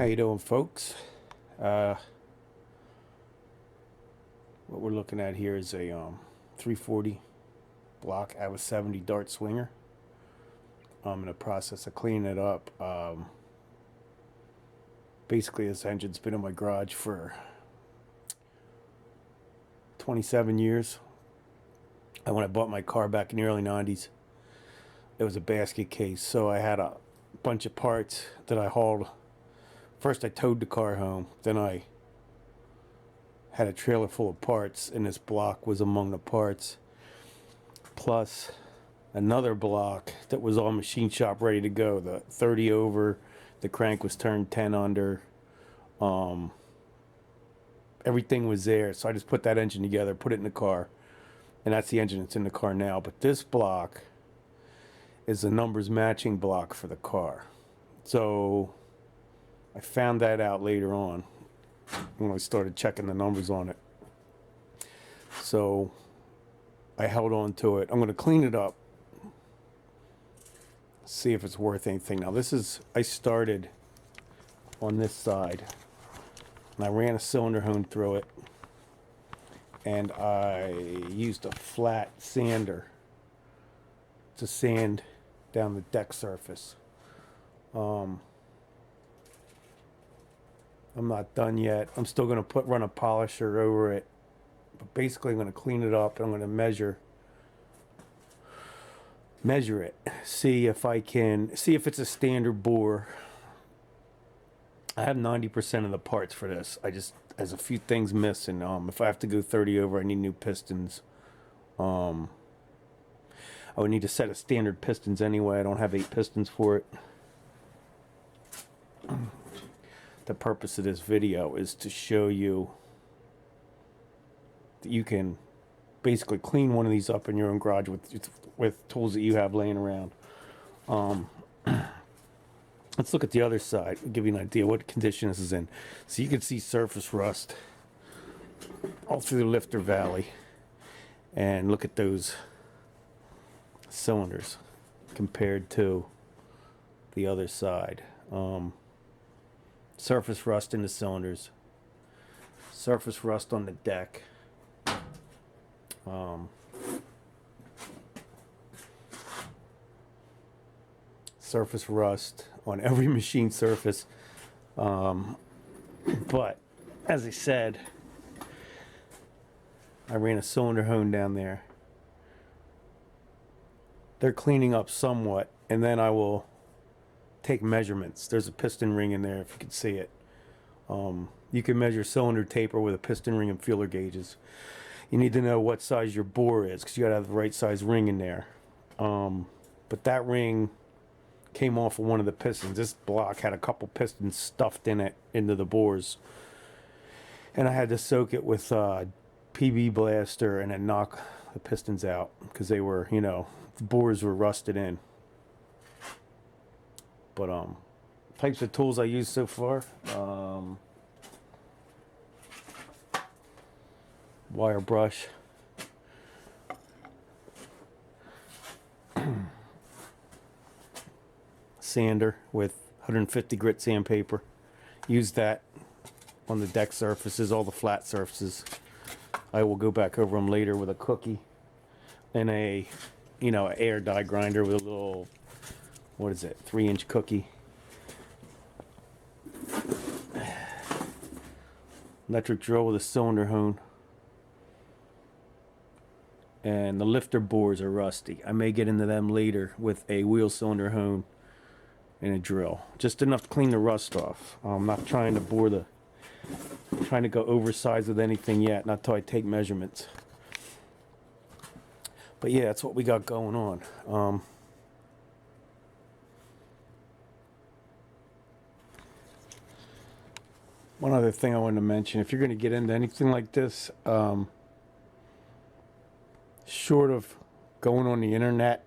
How you doing, folks? What we're looking at here is a 340 block out of 70 Dart Swinger. I'm in the process of cleaning it up. Basically, this engine's been in my garage for 27 years. And when I bought my car back in the early 90s, it was a basket case. So I had a bunch of parts that I hauled. First, I towed the car home. Then I had a trailer full of parts, and this block was among the parts. Plus another block that was all machine shop ready to go. The 30 over, the crank was turned 10 under. Everything was there. So I just put that engine together, put it in the car. And that's the engine that's in the car now. But this block is the numbers matching block for the car. So I found that out later on when I started checking the numbers on it. So I held on to it. I'm going to clean it up, see if it's worth anything. Now this is, I started on this side and I ran a cylinder hone through it, and I used a flat sander to sand down the deck surface. I'm not done yet. I'm still going to run a polisher over it. But basically I'm going to clean it up and I'm going to measure it. See if it's a standard bore. I have 90% of the parts for this. There's a few things missing. If I have to go 30 over, I need new pistons. I would need a set of standard pistons anyway. I don't have 8 pistons for it. The purpose of this video is to show you that you can basically clean one of these up in your own garage with tools that you have laying around. Let's look at the other side. I'll give you an idea what condition this is in. So you can see surface rust all through the lifter valley. And look at those cylinders compared to the other side. Surface rust in the cylinders, surface rust on the deck, surface rust on every machine surface. But as I said, I ran a cylinder hone down there. They're cleaning up somewhat, and then I will take measurements. There's a piston ring in there if you can see it. You can measure cylinder taper with a piston ring and feeler gauges. You need to know what size your bore is because you gotta have the right size ring in there. But that ring came off of one of the pistons. This block had a couple pistons stuffed in it into the bores, and I had to soak it with PB blaster and then knock the pistons out because they were, the bores were rusted in. But types of tools I use so far, wire brush, sander with 150 grit sandpaper. Use that on the deck surfaces, all the flat surfaces. I will go back over them later with a cookie and a air die grinder with a little, what is it, 3-inch cookie. Electric drill with a cylinder hone. And the lifter bores are rusty. I may get into them later with a wheel cylinder hone and a drill. Just enough to clean the rust off. I'm not trying to trying to go oversized with anything yet, not till I take measurements. But yeah, that's what we got going on. One other thing I wanted to mention, if you're going to get into anything like this, short of going on the internet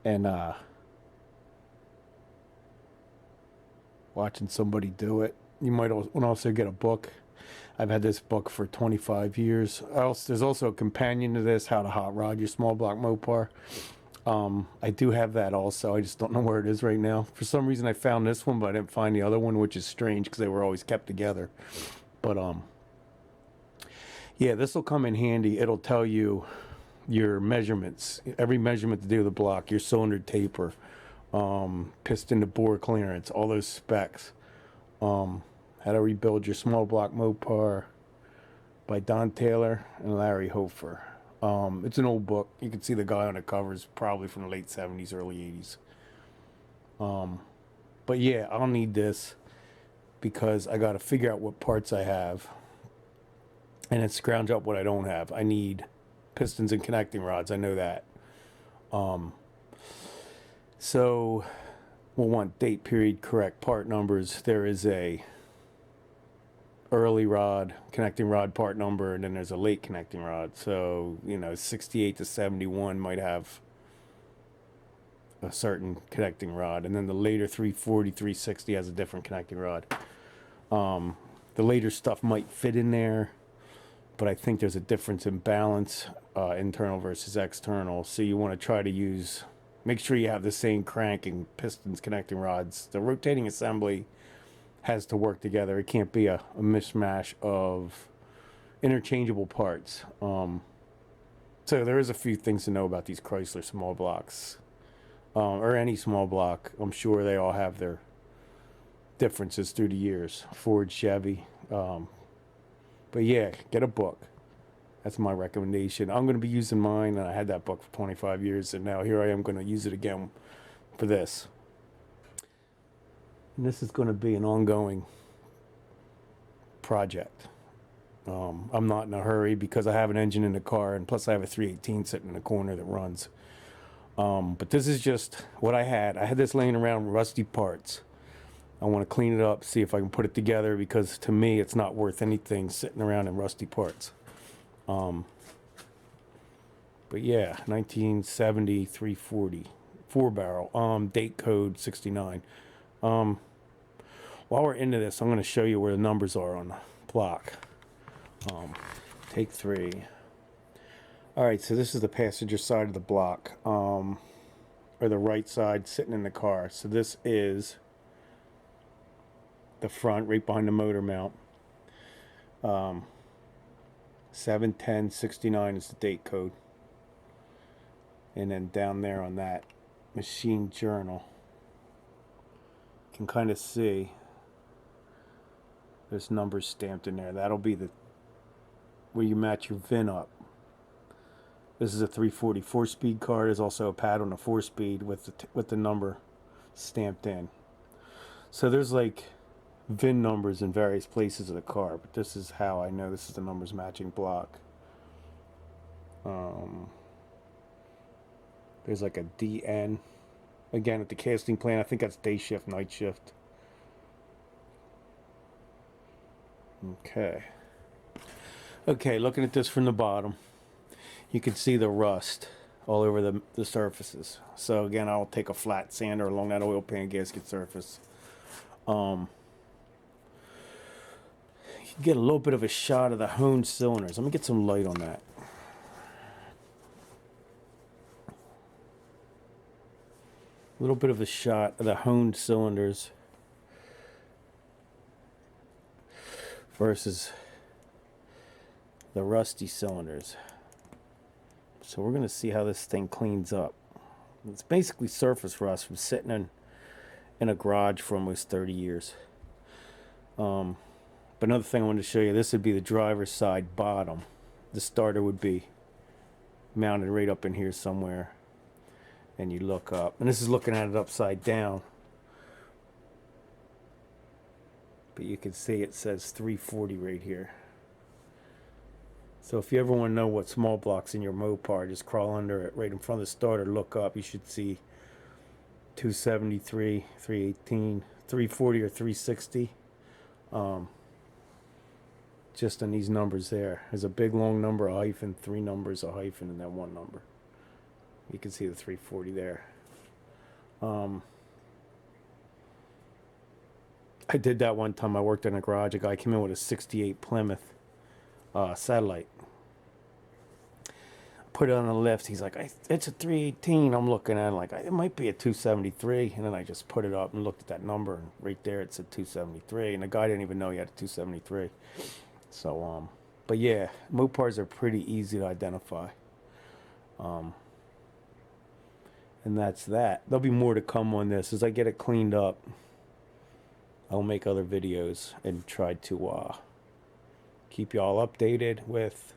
and watching somebody do it, you might also get a book. I've had this book for 25 years. There's also a companion to this, How to Hot Rod Your Small Block Mopar. I do have that also. I just don't know where it is right now. For some reason, I found this one, but I didn't find the other one, which is strange because they were always kept together. But yeah, this will come in handy. It'll tell you your measurements, every measurement to do with the block, your cylinder taper, piston to bore clearance, all those specs. How to rebuild your small block Mopar by Don Taylor and Larry Hofer. It's an old book. You can see the guy on the cover is probably from the late 70s, early 80s. But yeah, I'll need this because I got to figure out what parts I have and then scrounge up what I don't have. I need pistons and connecting rods. I know that. So we'll want date, period, correct part numbers. There is a early rod, connecting rod part number, and then there's a late connecting rod. So, 68 to 71 might have a certain connecting rod, and then the later 340, 360 has a different connecting rod. The later stuff might fit in there, but I think there's a difference in balance, internal versus external. So you want to try to make sure you have the same crank and pistons, connecting rods. The rotating assembly has to work together. It can't be a mishmash of interchangeable parts. So there is a few things to know about these Chrysler small blocks, or any small block. I'm sure they all have their differences through the years. Ford, Chevy. But yeah, get a book. That's my recommendation. I'm going to be using mine, and I had that book for 25 years, and now here I am going to use it again for this. And this is going to be an ongoing project. I'm not in a hurry because I have an engine in the car, and plus I have a 318 sitting in the corner that runs. But this is just what I had. I had this laying around rusty parts. I want to clean it up, see if I can put it together, because to me it's not worth anything sitting around in rusty parts. But yeah, 1970 340 4-barrel, date code 69. While we're into this, I'm going to show you where the numbers are on the block. Take 3. All right, so this is the passenger side of the block, or the right side sitting in the car. So this is the front, right behind the motor mount. 71069 is the date code. And then down there on that machine journal, you can kind of see there's numbers stamped in there. That'll be where you match your VIN up. This is a 340 4-speed car. There's also a pad on the 4-speed with the number stamped in. So there's like VIN numbers in various places of the car, but this is how I know this is the numbers matching block. There's like a DN again at the casting plant. I think that's day shift, night shift. Okay, looking at this from the bottom, you can see the rust all over the surfaces. So again, I'll take a flat sander along that oil pan gasket surface. You can get a little bit of a shot of the honed cylinders. Let me get some light on that. A little bit of a shot of the honed cylinders versus the rusty cylinders. So we're going to see how this thing cleans up. It's basically surface rust from sitting in a garage for almost 30 years. But another thing I wanted to show you, this would be the driver's side bottom. The starter would be mounted right up in here somewhere. And you look up, and this is looking at it upside down. But you can see it says 340 right here. So if you ever want to know what small block's in your Mopar, just crawl under it right in front of the starter, look up. You should see 273, 318, 340, or 360. Just on these numbers there. There's a big long number, a hyphen, 3 numbers, a hyphen, and then 1 number. You can see the 340 there. I did that one time. I worked in a garage. A guy came in with a 68 Plymouth satellite. put it on the lift. He's like, it's a 318. I'm looking at it like, it might be a 273. And then I just put it up and looked at that number, and right there it said 273. And the guy didn't even know he had a 273. So, but yeah, Mopars are pretty easy to identify. And that's that. There'll be more to come on this. As I get it cleaned up, I'll make other videos and try to keep y'all updated with